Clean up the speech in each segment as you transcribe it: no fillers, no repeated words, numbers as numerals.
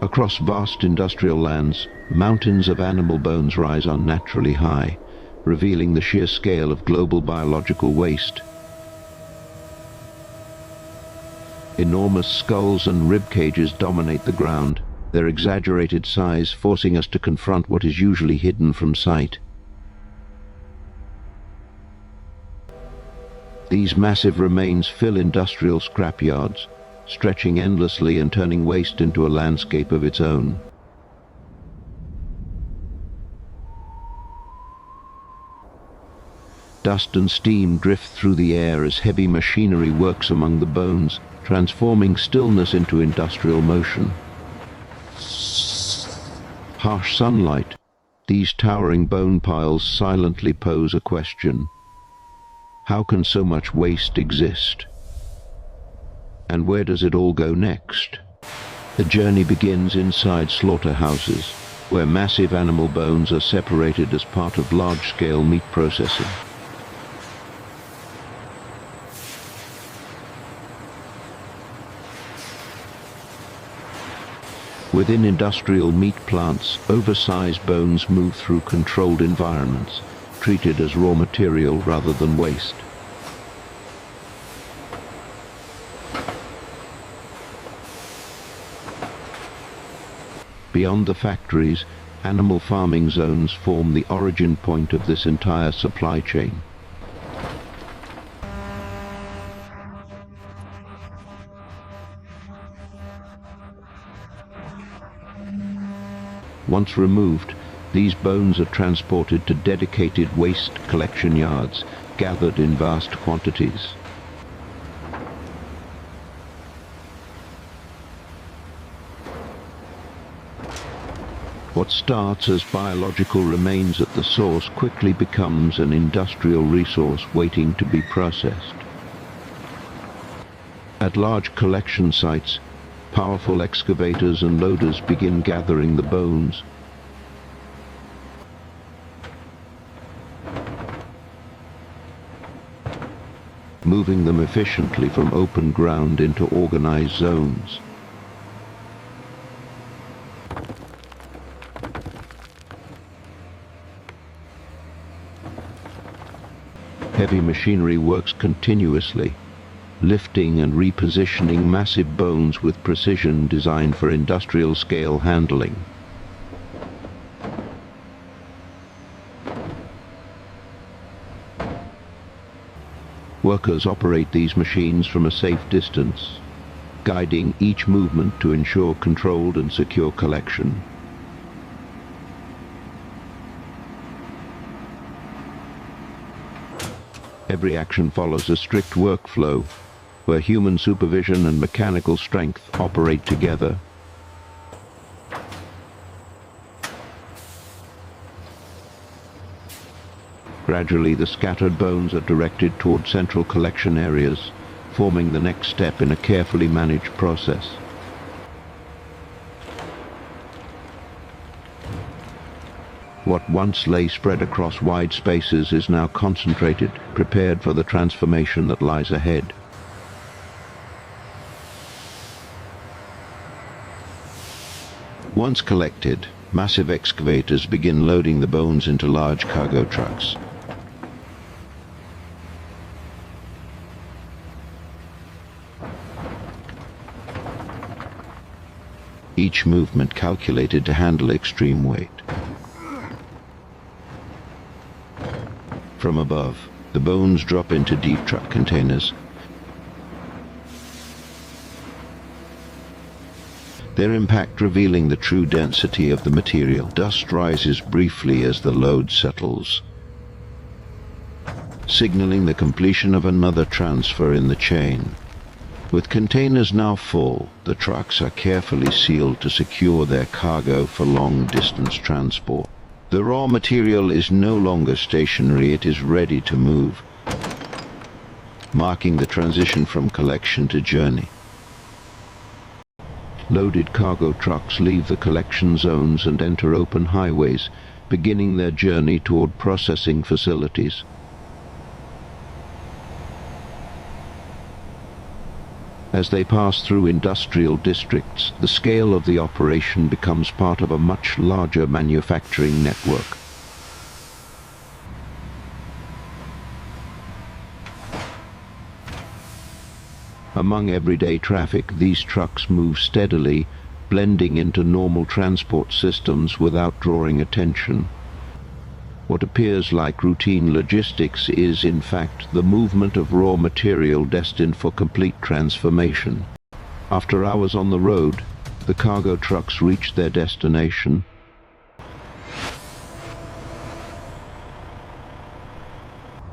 Across vast industrial lands, mountains of animal bones rise unnaturally high, revealing the sheer scale of global biological waste. Enormous skulls and rib cages dominate the ground, their exaggerated size forcing us to confront what is usually hidden from sight. These massive remains fill industrial scrapyards, stretching endlessly and turning waste into a landscape of its own. Dust and steam drift through the air as heavy machinery works among the bones, transforming stillness into industrial motion. Harsh sunlight, these towering bone piles silently pose a question. How can so much waste exist? And where does it all go next? The journey begins inside slaughterhouses, where massive animal bones are separated as part of large-scale meat processing. Within industrial meat plants, oversized bones move through controlled environments, treated as raw material rather than waste. Beyond the factories, animal farming zones form the origin point of this entire supply chain. Once removed, these bones are transported to dedicated waste collection yards, gathered in vast quantities. What starts as biological remains at the source quickly becomes an industrial resource waiting to be processed. At large collection sites, powerful excavators and loaders begin gathering the bones. Moving them efficiently from open ground into organized zones. Heavy machinery works continuously, lifting and repositioning massive bones with precision designed for industrial-scale handling. Workers operate these machines from a safe distance, guiding each movement to ensure controlled and secure collection. Every action follows a strict workflow, where human supervision and mechanical strength operate together. Gradually, the scattered bones are directed toward central collection areas, forming the next step in a carefully managed process. What once lay spread across wide spaces is now concentrated, prepared for the transformation that lies ahead. Once collected, massive excavators begin loading the bones into large cargo trucks. Each movement calculated to handle extreme weight. From above, the bones drop into deep truck containers. Their impact revealing the true density of the material. Dust rises briefly as the load settles, signaling the completion of another transfer in the chain. With containers now full, the trucks are carefully sealed to secure their cargo for long-distance transport. The raw material is no longer stationary, it is ready to move, marking the transition from collection to journey. Loaded cargo trucks leave the collection zones and enter open highways, beginning their journey toward processing facilities. As they pass through industrial districts, the scale of the operation becomes part of a much larger manufacturing network. Among everyday traffic, these trucks move steadily, blending into normal transport systems without drawing attention. What appears like routine logistics is, in fact, the movement of raw material destined for complete transformation. After hours on the road, the cargo trucks reach their destination.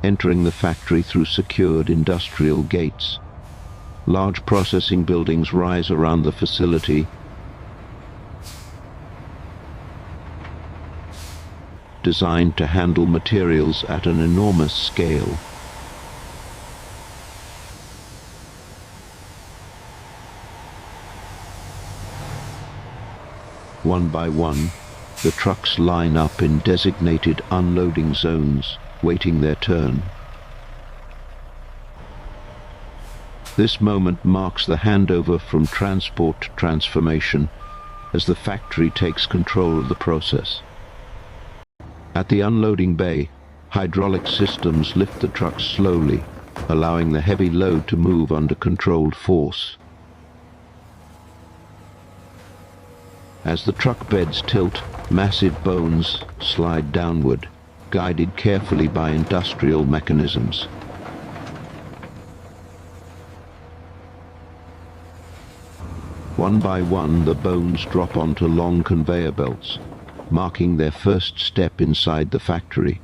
Entering the factory through secured industrial gates. Large processing buildings rise around the facility, designed to handle materials at an enormous scale. One by one, the trucks line up in designated unloading zones, waiting their turn. This moment marks the handover from transport to transformation, as the factory takes control of the process. At the unloading bay, hydraulic systems lift the trucks slowly, allowing the heavy load to move under controlled force. As the truck beds tilt, massive bones slide downward, guided carefully by industrial mechanisms. One by one, the bones drop onto long conveyor belts, marking their first step inside the factory.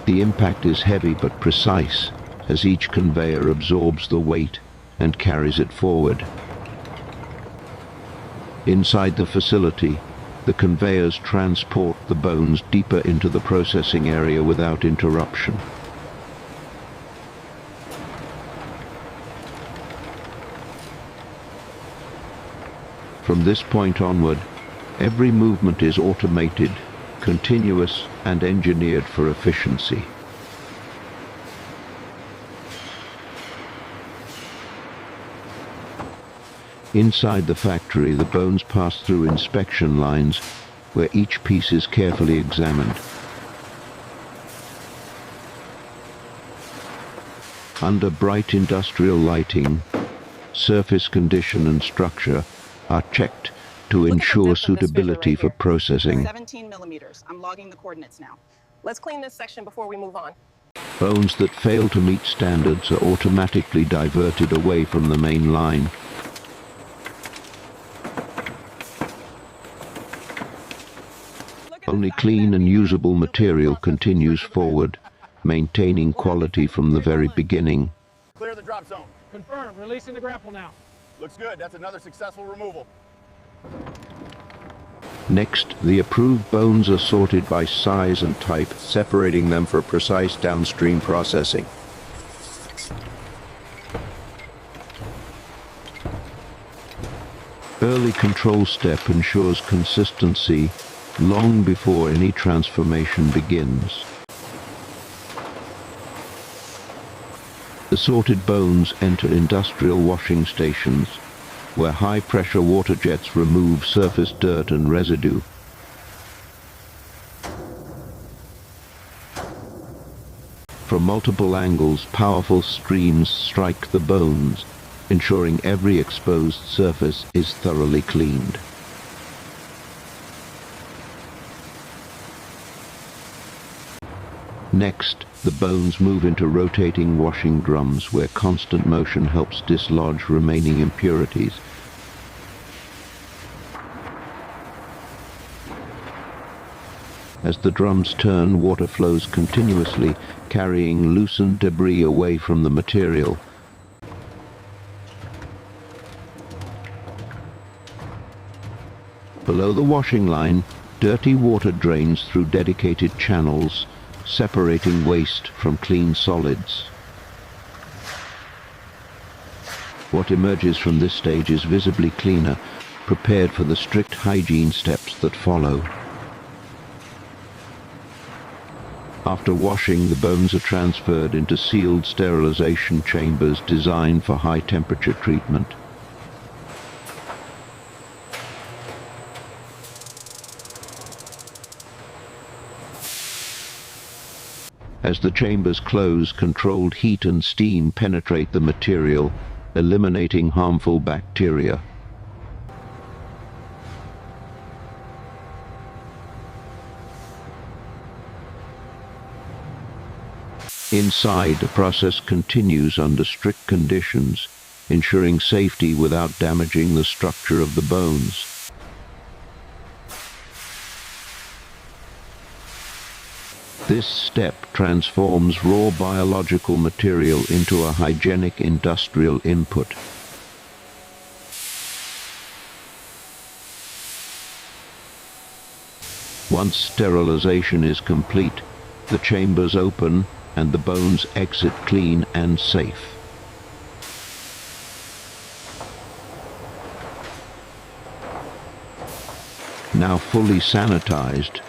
The impact is heavy but precise, as each conveyor absorbs the weight and carries it forward. Inside the facility, the conveyors transport the bones deeper into the processing area without interruption. From this point onward, every movement is automated, continuous, and engineered for efficiency. Inside the factory, the bones pass through inspection lines, where each piece is carefully examined. Under bright industrial lighting, surface condition and structure are checked to ensure suitability for processing. 17 millimeters. I'm logging the coordinates now. Let's clean this section before we move on. Bones that fail to meet standards are automatically diverted away from the main line. Only clean and usable material continues forward, maintaining quality from the very beginning. Clear the drop zone. Confirmed. Releasing the grapple now. Looks good. That's another successful removal. Next, the approved bones are sorted by size and type, separating them for precise downstream processing. Early control step ensures consistency long before any transformation begins. The sorted bones enter industrial washing stations, where high-pressure water jets remove surface dirt and residue. From multiple angles, powerful streams strike the bones, ensuring every exposed surface is thoroughly cleaned. Next, the bones move into rotating washing drums, where constant motion helps dislodge remaining impurities. As the drums turn, water flows continuously, carrying loosened debris away from the material. Below the washing line, dirty water drains through dedicated channels, separating waste from clean solids. What emerges from this stage is visibly cleaner, prepared for the strict hygiene steps that follow. After washing, the bones are transferred into sealed sterilization chambers designed for high-temperature treatment. As the chambers close, controlled heat and steam penetrate the material, eliminating harmful bacteria. Inside, the process continues under strict conditions, ensuring safety without damaging the structure of the bones. This step transforms raw biological material into a hygienic industrial input. Once sterilization is complete, the chambers open and the bones exit clean and safe. Now fully sanitized,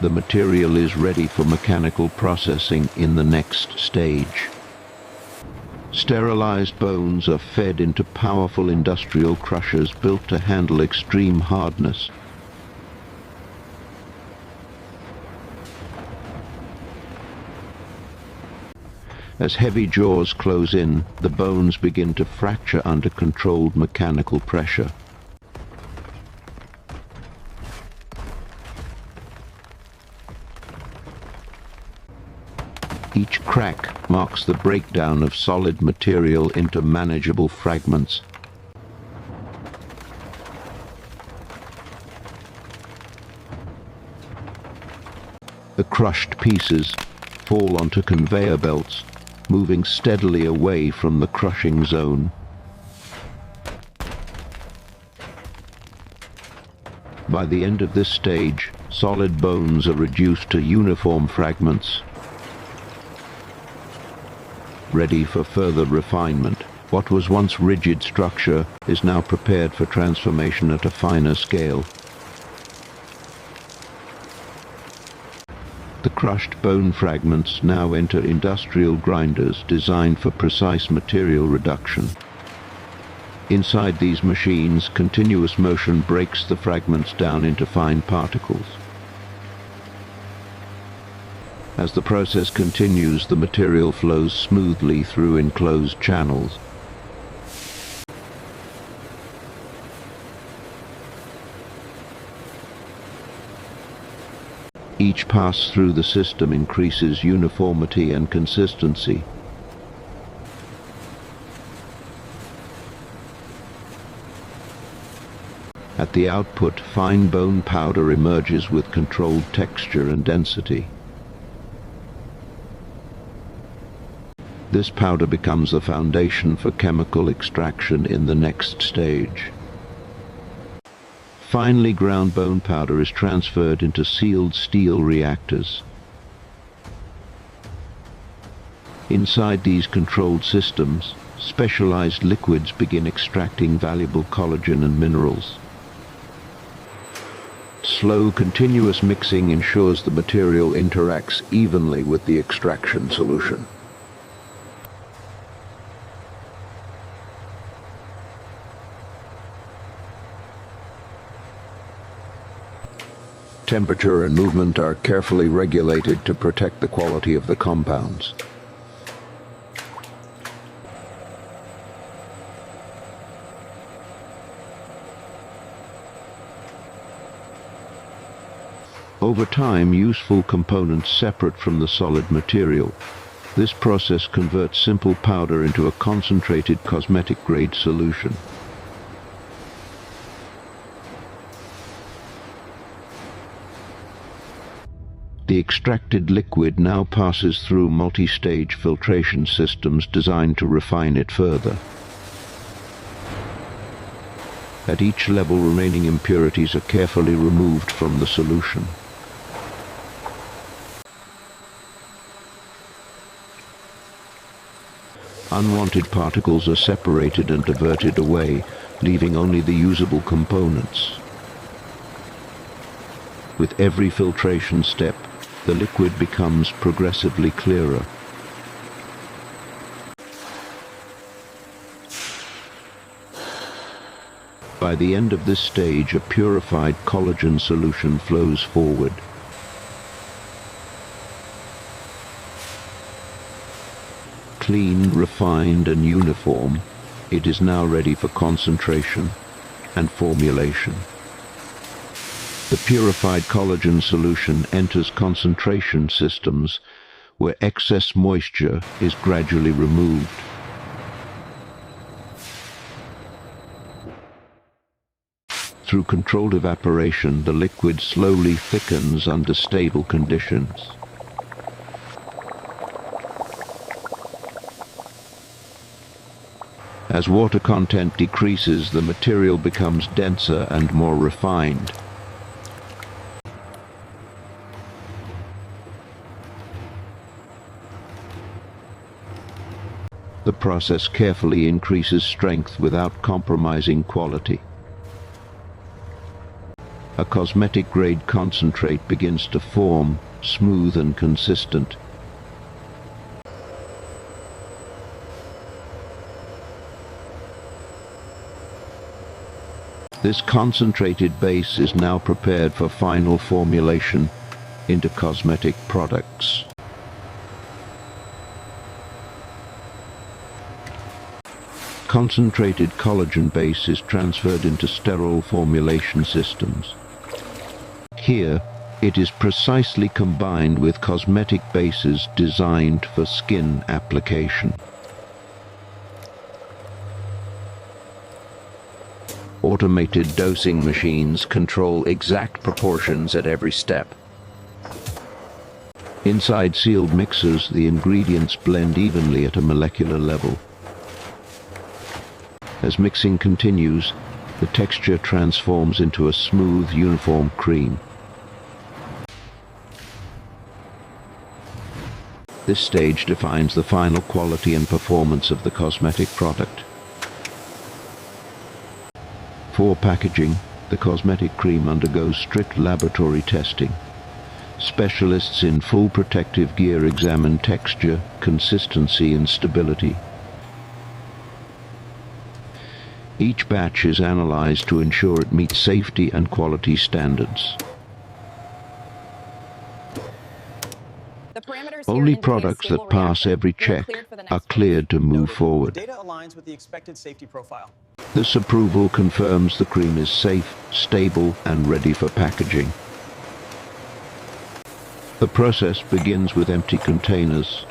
the material is ready for mechanical processing in the next stage. Sterilized bones are fed into powerful industrial crushers built to handle extreme hardness. As heavy jaws close in, the bones begin to fracture under controlled mechanical pressure. Each crack marks the breakdown of solid material into manageable fragments. The crushed pieces fall onto conveyor belts, moving steadily away from the crushing zone. By the end of this stage, solid bones are reduced to uniform fragments, ready for further refinement. What was once rigid structure is now prepared for transformation at a finer scale. The crushed bone fragments now enter industrial grinders designed for precise material reduction. Inside these machines, continuous motion breaks the fragments down into fine particles. As the process continues, the material flows smoothly through enclosed channels. Each pass through the system increases uniformity and consistency. At the output, fine bone powder emerges with controlled texture and density. This powder becomes the foundation for chemical extraction in the next stage. Finely ground bone powder is transferred into sealed steel reactors. Inside these controlled systems, specialized liquids begin extracting valuable collagen and minerals. Slow, continuous mixing ensures the material interacts evenly with the extraction solution. Temperature and movement are carefully regulated to protect the quality of the compounds. Over time, useful components separate from the solid material. This process converts simple powder into a concentrated cosmetic-grade solution. The extracted liquid now passes through multi-stage filtration systems designed to refine it further. At each level, remaining impurities are carefully removed from the solution. Unwanted particles are separated and diverted away, leaving only the usable components. With every filtration step, the liquid becomes progressively clearer. By the end of this stage, a purified collagen solution flows forward. Clean, refined, and uniform, it is now ready for concentration and formulation. The purified collagen solution enters concentration systems where excess moisture is gradually removed. Through controlled evaporation, the liquid slowly thickens under stable conditions. As water content decreases, the material becomes denser and more refined. The process carefully increases strength without compromising quality. A cosmetic-grade concentrate begins to form, smooth and consistent. This concentrated base is now prepared for final formulation into cosmetic products. Concentrated collagen base is transferred into sterile formulation systems. Here, it is precisely combined with cosmetic bases designed for skin application. Automated dosing machines control exact proportions at every step. Inside sealed mixers, the ingredients blend evenly at a molecular level. As mixing continues, the texture transforms into a smooth, uniform cream. This stage defines the final quality and performance of the cosmetic product. For packaging, the cosmetic cream undergoes strict laboratory testing. Specialists in full protective gear examine texture, consistency, and stability. Each batch is analyzed to ensure it meets safety and quality standards. Only products that pass every check are cleared to move forward. Data aligns with the expected safety profile. This approval confirms the cream is safe, stable, and ready for packaging. The process begins with empty containers.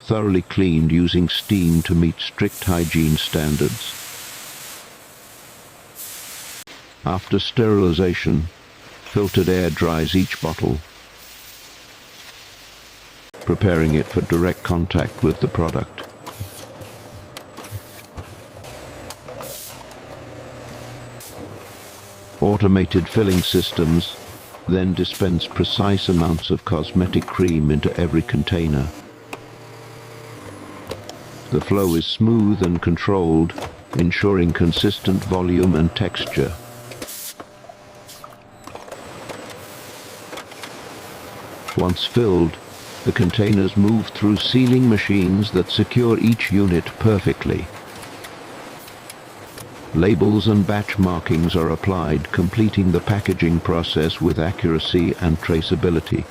Thoroughly cleaned using steam to meet strict hygiene standards. After sterilization, filtered air dries each bottle, preparing it for direct contact with the product. Automated filling systems then dispense precise amounts of cosmetic cream into every container. The flow is smooth and controlled, ensuring consistent volume and texture. Once filled, the containers move through sealing machines that secure each unit perfectly. Labels and batch markings are applied, completing the packaging process with accuracy and traceability.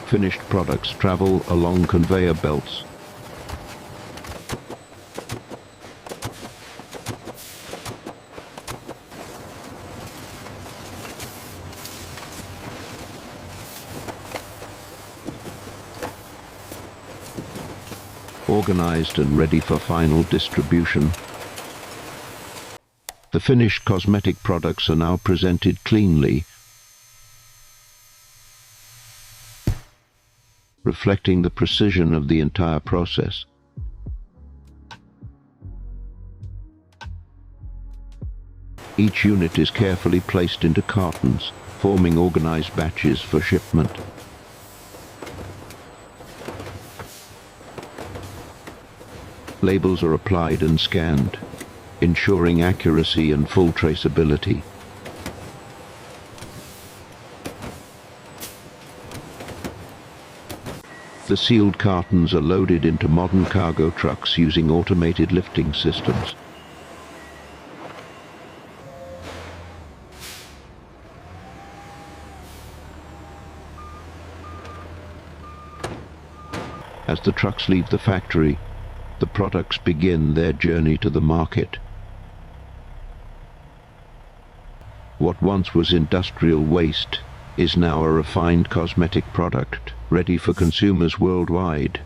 Finished products travel along conveyor belts. Organized and ready for final distribution. The finished cosmetic products are now presented cleanly, reflecting the precision of the entire process. Each unit is carefully placed into cartons, forming organized batches for shipment. Labels are applied and scanned, ensuring accuracy and full traceability. The sealed cartons are loaded into modern cargo trucks using automated lifting systems. As the trucks leave the factory, the products begin their journey to the market. What once was industrial waste is now a refined cosmetic product, ready for consumers worldwide.